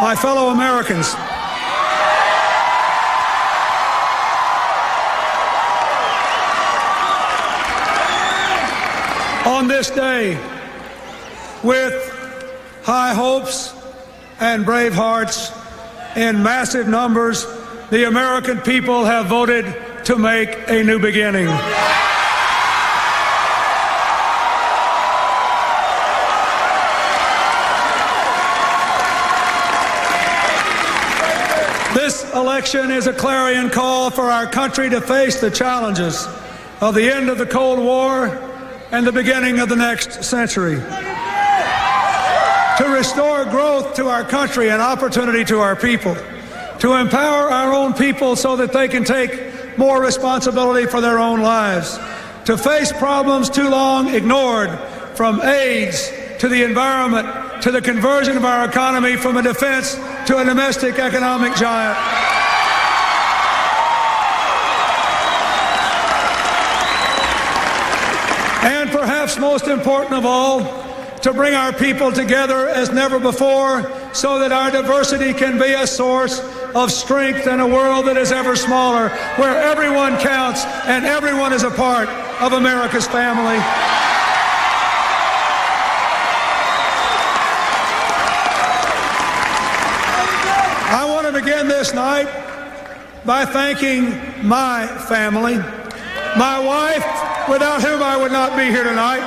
my fellow Americans, on this day, with high hopes and brave hearts, in massive numbers, the American people have voted to make a new beginning. This election is a clarion call for our country to face the challenges of the end of the Cold War and the beginning of the next century. To restore growth to our country and opportunity to our people. To empower our own people so that they can take more responsibility for their own lives. To face problems too long ignored, from AIDS to the environment to the conversion of our economy from a defense to a domestic economic giant. And perhaps most important of all, to bring our people together as never before so that our diversity can be a source of strength in a world that is ever smaller, where everyone counts and everyone is a part of America's family. I want to begin this night by thanking my family, my wife, without whom I would not be here tonight,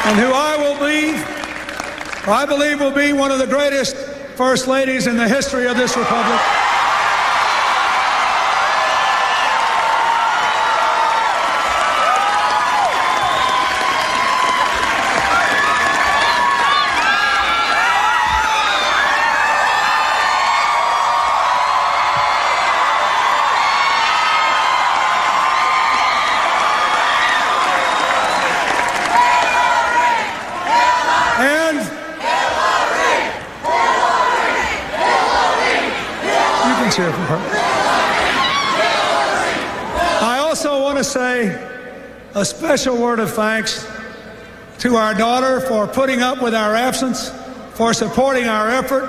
and who I believe will be one of the greatest first ladies in the history of this republic. I also want to say a special word of thanks to our daughter for putting up with our absence, for supporting our effort,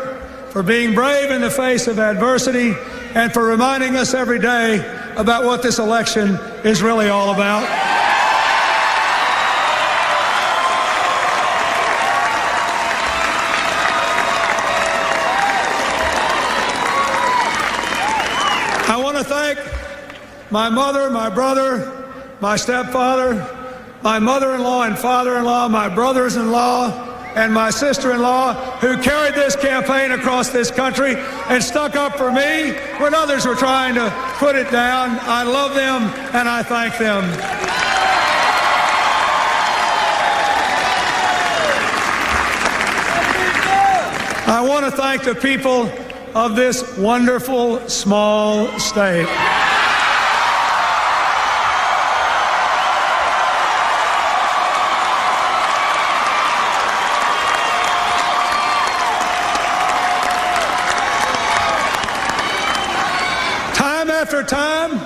for being brave in the face of adversity, and for reminding us every day about what this election is really all about. I want to thank my mother, my brother, my stepfather, my mother-in-law and father-in-law, my brothers-in-law, and my sister-in-law who carried this campaign across this country and stuck up for me when others were trying to put it down. I love them and I thank them. I want to thank the people of this wonderful small state. Time after time,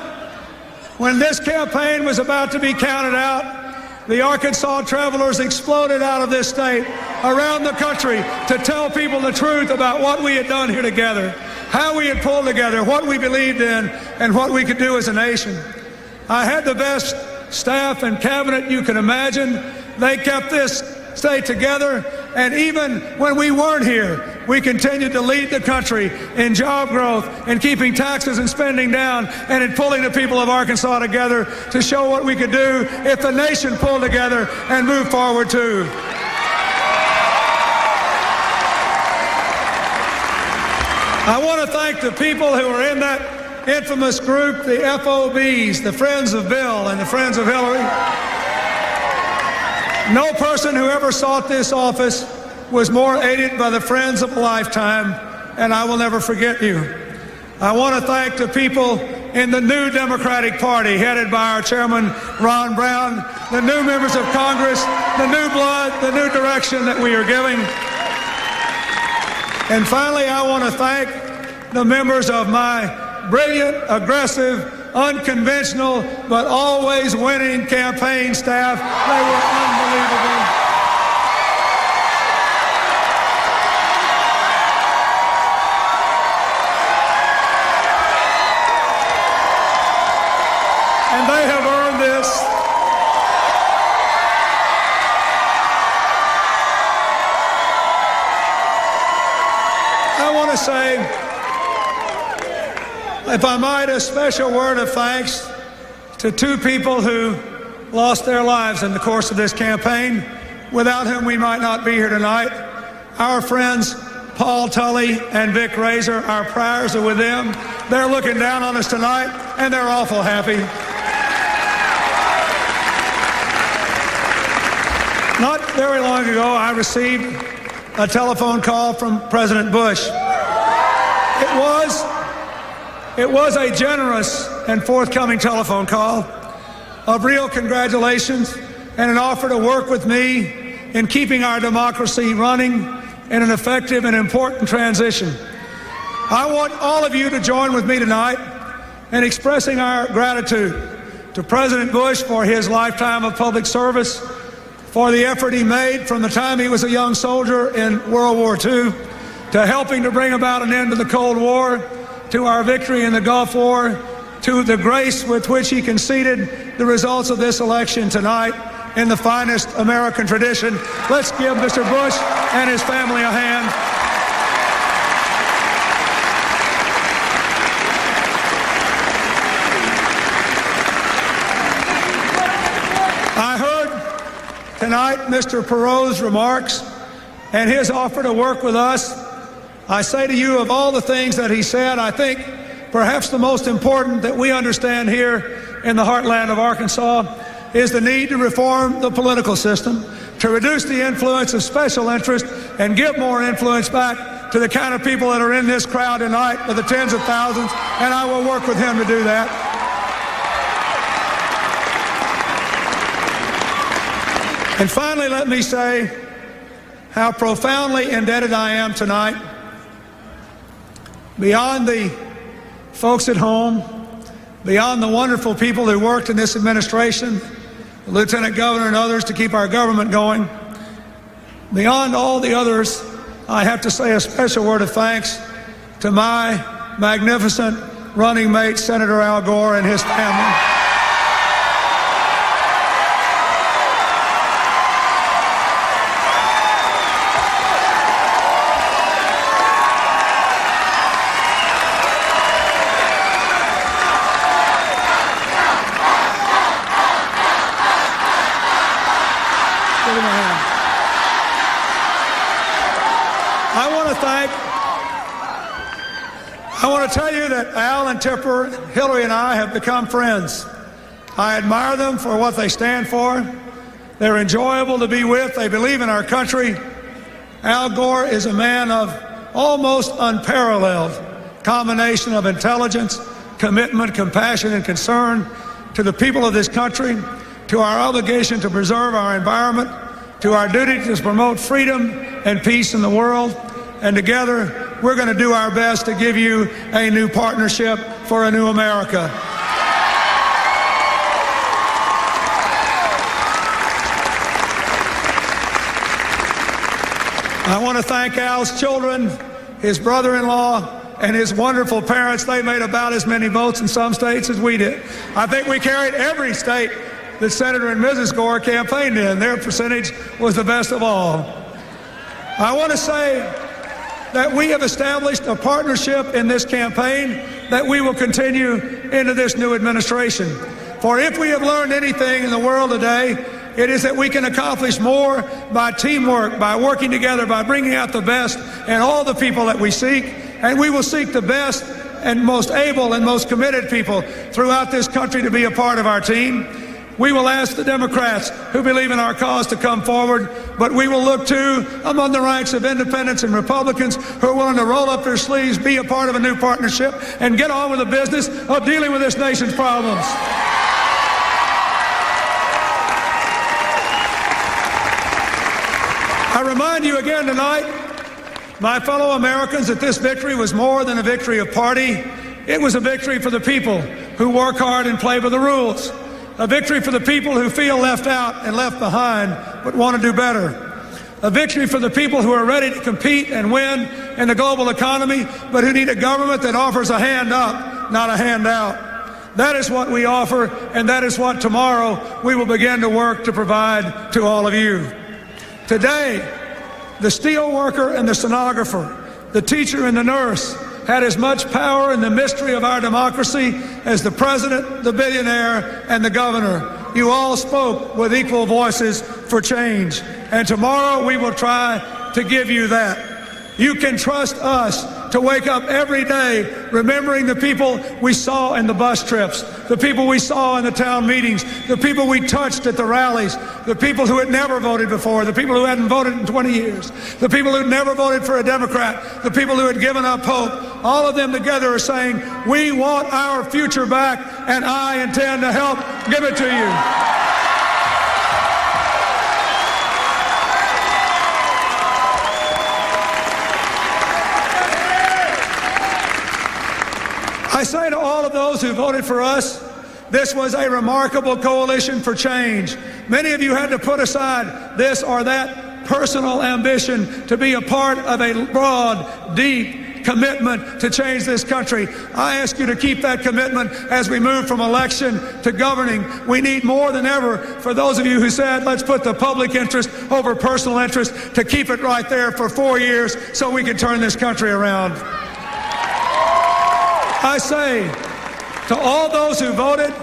when this campaign was about to be counted out, the Arkansas Travelers exploded out of this state around the country to tell people the truth about what we had done here together, how we had pulled together, what we believed in, and what we could do as a nation. I had the best staff and cabinet you can imagine. They kept this state together, and even when we weren't here, we continued to lead the country in job growth, in keeping taxes and spending down, and in pulling the people of Arkansas together to show what we could do if the nation pulled together and moved forward too. I want to thank the people who are in that infamous group, the FOBs, the Friends of Bill and the Friends of Hillary. No person who ever sought this office was more aided by the friends of a lifetime, and I will never forget you. I want to thank the people in the new Democratic Party, headed by our chairman, Ron Brown, the new members of Congress, the new blood, the new direction that we are giving. And finally, I want to thank the members of my brilliant, aggressive, unconventional, but always winning campaign staff. They were unbelievable. And they have earned this. I want to say, if I might, a special word of thanks to two people who lost their lives in the course of this campaign, without whom we might not be here tonight. Our friends Paul Tully and Vic Razor, our prayers are with them. They're looking down on us tonight, and they're awful happy. Not very long ago, I received a telephone call from President Bush. It was a generous and forthcoming telephone call of real congratulations and an offer to work with me in keeping our democracy running in an effective and important transition. I want all of you to join with me tonight in expressing our gratitude to President Bush for his lifetime of public service, for the effort he made from the time he was a young soldier in World War II to helping to bring about an end to the Cold War, to our victory in the Gulf War, to the grace with which he conceded the results of this election tonight in the finest American tradition. Let's give Mr. Bush and his family a hand. I heard tonight Mr. Perot's remarks and his offer to work with us. I say to you, of all the things that he said, I think perhaps the most important that we understand here in the heartland of Arkansas is the need to reform the political system, to reduce the influence of special interest and give more influence back to the kind of people that are in this crowd tonight, to the tens of thousands, and I will work with him to do that. And finally, let me say how profoundly indebted I am tonight, beyond the folks at home, beyond the wonderful people who worked in this administration, the Lieutenant Governor and others to keep our government going, beyond all the others, I have to say a special word of thanks to my magnificent running mate, Senator Al Gore, and his family. I want to tell you that Al and Tipper, Hillary and I have become friends. I admire them for what they stand for. They're enjoyable to be with. They believe in our country. Al Gore is a man of almost unparalleled combination of intelligence, commitment, compassion, and concern to the people of this country, to our obligation to preserve our environment, to our duty to promote freedom and peace in the world. And together, we're going to do our best to give you a new partnership for a new America. I want to thank Al's children, his brother-in-law, and his wonderful parents. They made about as many votes in some states as we did. I think we carried every state that Senator and Mrs. Gore campaigned in. Their percentage was the best of all. I want to say that we have established a partnership in this campaign that we will continue into this new administration. For if we have learned anything in the world today, it is that we can accomplish more by teamwork, by working together, by bringing out the best in all the people that we seek. And we will seek the best and most able and most committed people throughout this country to be a part of our team. We will ask the Democrats who believe in our cause to come forward, but we will look too among the ranks of independents and Republicans who are willing to roll up their sleeves, be a part of a new partnership, and get on with the business of dealing with this nation's problems. I remind you again tonight, my fellow Americans, that this victory was more than a victory of party. It was a victory for the people who work hard and play by the rules. A victory for the people who feel left out and left behind but want to do better. A victory for the people who are ready to compete and win in the global economy, but who need a government that offers a hand up, not a handout. That is what we offer, and that is what tomorrow we will begin to work to provide to all of you. Today, the steel worker and the stenographer, the teacher and the nurse, had as much power in the mystery of our democracy as the president, the billionaire, and the governor. You all spoke with equal voices for change, and tomorrow we will try to give you that. You can trust us to wake up every day remembering the people we saw in the bus trips, the people we saw in the town meetings, the people we touched at the rallies, the people who had never voted before, the people who hadn't voted in 20 years, the people who had never voted for a Democrat, the people who had given up hope. All of them together are saying, we want our future back, and I intend to help give it to you. I say to all of those who voted for us, this was a remarkable coalition for change. Many of you had to put aside this or that personal ambition to be a part of a broad, deep commitment to change this country. I ask you to keep that commitment as we move from election to governing. We need more than ever, for those of you who said, let's put the public interest over personal interest, to keep it right there for 4 years so we can turn this country around. I say to all those who voted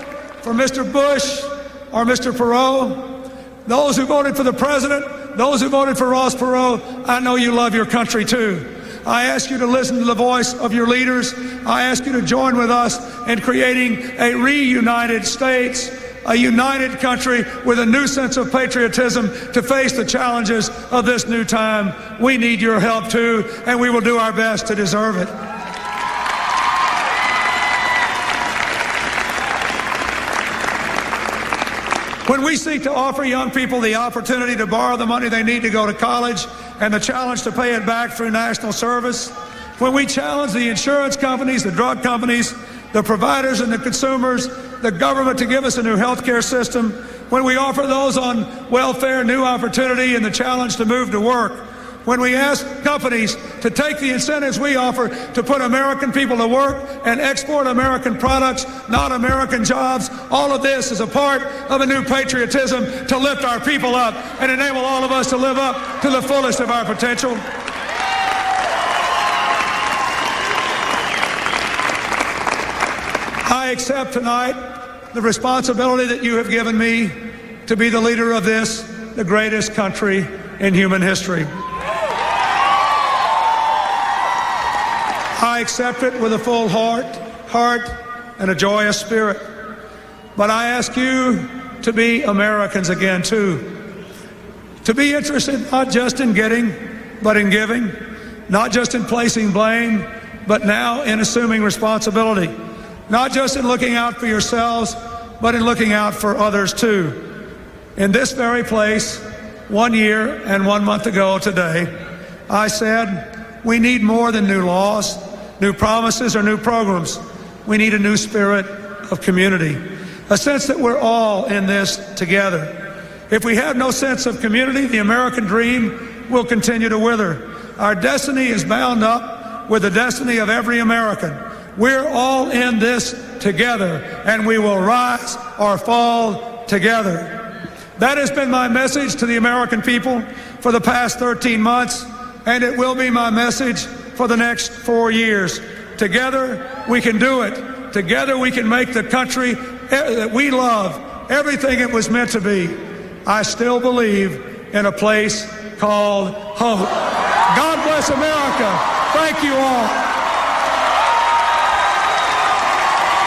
for Mr. Bush or Mr. Perot, those who voted for the president, those who voted for Ross Perot, I know you love your country too. I ask you to listen to the voice of your leaders. I ask you to join with us in creating a reunited states, a united country with a new sense of patriotism to face the challenges of this new time. We need your help too, and we will do our best to deserve it. When we seek to offer young people the opportunity to borrow the money they need to go to college and the challenge to pay it back through national service, when we challenge the insurance companies, the drug companies, the providers and the consumers, the government to give us a new health care system, when we offer those on welfare new opportunity and the challenge to move to work, when we ask companies to take the incentives we offer to put American people to work and export American products, not American jobs, all of this is a part of a new patriotism to lift our people up and enable all of us to live up to the fullest of our potential. I accept tonight the responsibility that you have given me to be the leader of this, the greatest country in human history. I accept it with a full heart and a joyous spirit. But I ask you to be Americans again, too. To be interested not just in getting, but in giving. Not just in placing blame, but now in assuming responsibility. Not just in looking out for yourselves, but in looking out for others, too. In this very place, 1 year and 1 month ago today, I said, we need more than new laws, new promises, or new programs. We need a new spirit of community, a sense that we're all in this together. If we have no sense of community, the American dream will continue to wither. Our destiny is bound up with the destiny of every American. We're all in this together, and we will rise or fall together. That has been my message to the American people for the past 13 months. And it will be my message for the next 4 years. Together, we can do it. Together, we can make the country that we love everything it was meant to be. I still believe in a place called hope. God bless America. Thank you all.